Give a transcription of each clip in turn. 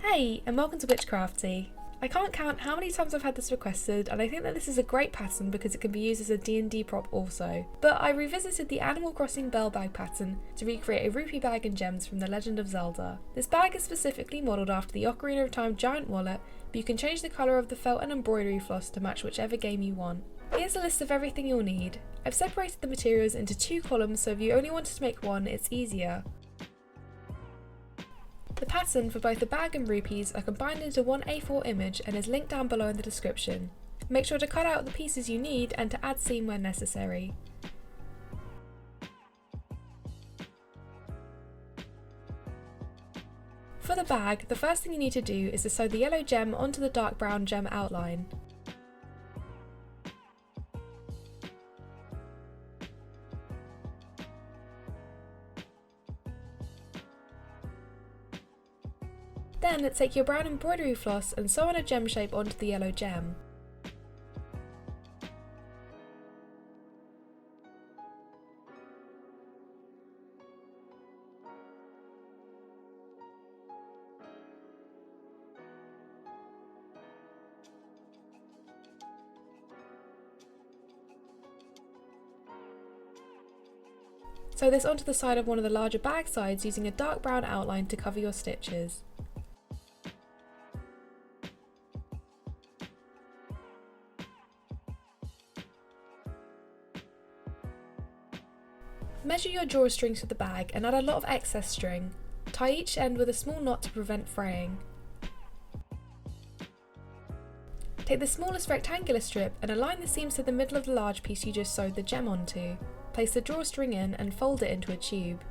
Hey, and welcome to Witchcrafty. I can't count how many times I've had this requested, and I think that this is a great pattern because it can be used as a D&D prop also. But I revisited the Animal Crossing bell bag pattern to recreate a rupee bag and gems from The Legend of Zelda. This bag is specifically modelled after the Ocarina of Time giant wallet, but you can change the colour of the felt and embroidery floss to match whichever game you want. Here's a list of everything you'll need. I've separated the materials into 2 columns, so if you only wanted to make one, it's easier. The pattern for both the bag and rupees are combined into one A4 image and is linked down below in the description. Make sure to cut out the pieces you need and to add seam where necessary. For the bag, the first thing you need to do is to sew the yellow gem onto the dark brown gem outline. Then take your brown embroidery floss and sew on a gem shape onto the yellow gem. Sew this onto the side of one of the larger bag sides using a dark brown outline to cover your stitches. Measure your drawstrings for the bag and add a lot of excess string. Tie each end with a small knot to prevent fraying. Take the smallest rectangular strip and align the seams to the middle of the large piece you just sewed the gem onto. Place the drawstring in and fold it into a tube.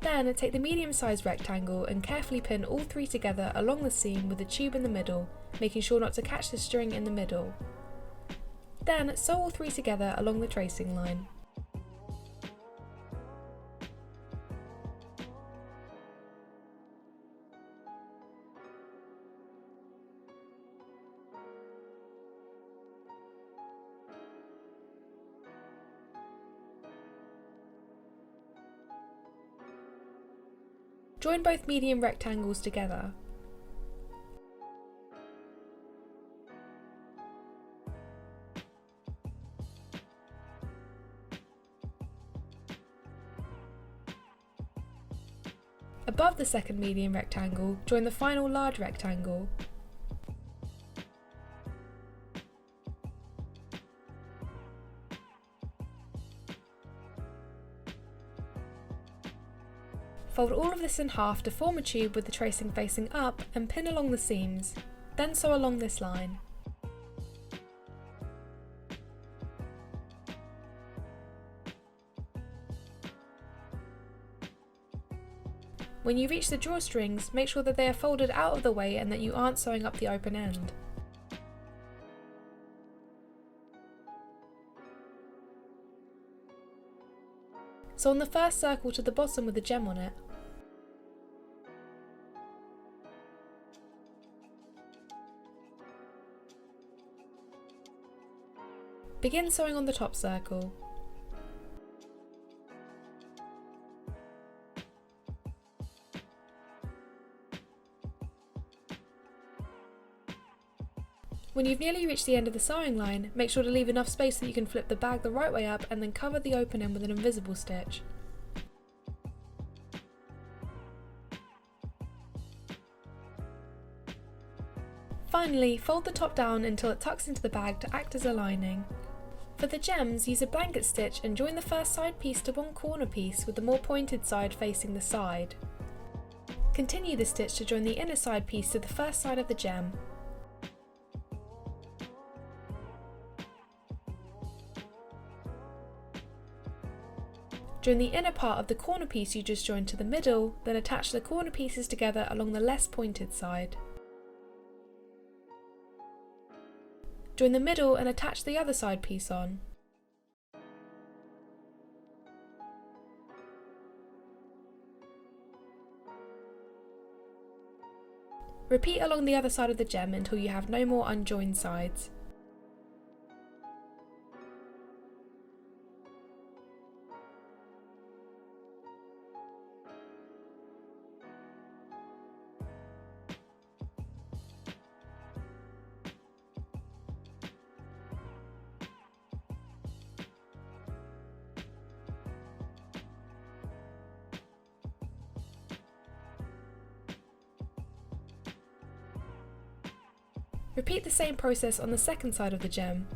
Then take the medium-sized rectangle and carefully pin all 3 together along the seam with the tube in the middle, making sure not to catch the string in the middle. Then sew all 3 together along the tracing line. Join both medium rectangles together. Above the second medium rectangle, join the final large rectangle. Fold all of this in half to form a tube with the tracing facing up and pin along the seams, then sew along this line. When you reach the drawstrings, make sure that they are folded out of the way and that you aren't sewing up the open end. Sew on the first circle to the bottom with the gem on it. Begin sewing on the top circle. When you've nearly reached the end of the sewing line, make sure to leave enough space that you can flip the bag the right way up and then cover the open end with an invisible stitch. Finally, fold the top down until it tucks into the bag to act as a lining. For the gems, use a blanket stitch and join the first side piece to one corner piece with the more pointed side facing the side. Continue the stitch to join the inner side piece to the first side of the gem. Join the inner part of the corner piece you just joined to the middle, then attach the corner pieces together along the less pointed side. Join the middle and attach the other side piece on. Repeat along the other side of the gem until you have no more unjoined sides. Repeat the same process on the second side of the gem.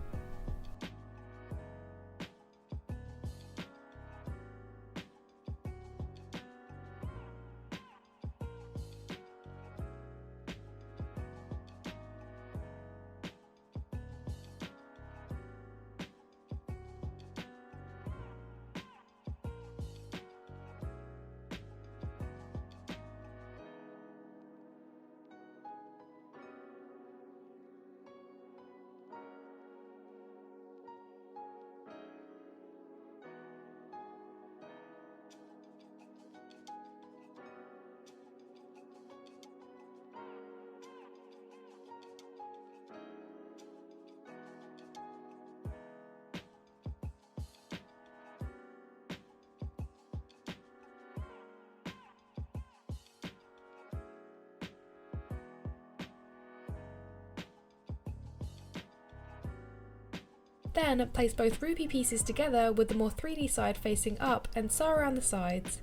Then place both rupee pieces together with the more 3D side facing up and sew around the sides.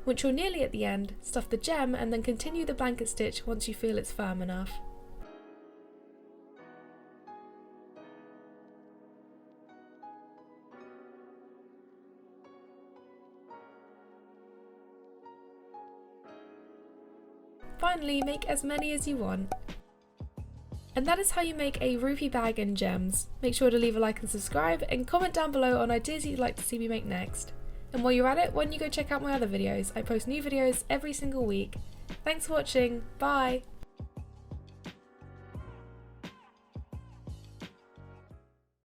Once you're nearly at the end, stuff the gem and then continue the blanket stitch once you feel it's firm enough. Finally, make as many as you want. And that is how you make a rupee bag in gems. Make sure to leave a like and subscribe, and comment down below on ideas you'd like to see me make next. And while you're at it, why don't you go check out my other videos? I post new videos every single week. Thanks for watching, bye!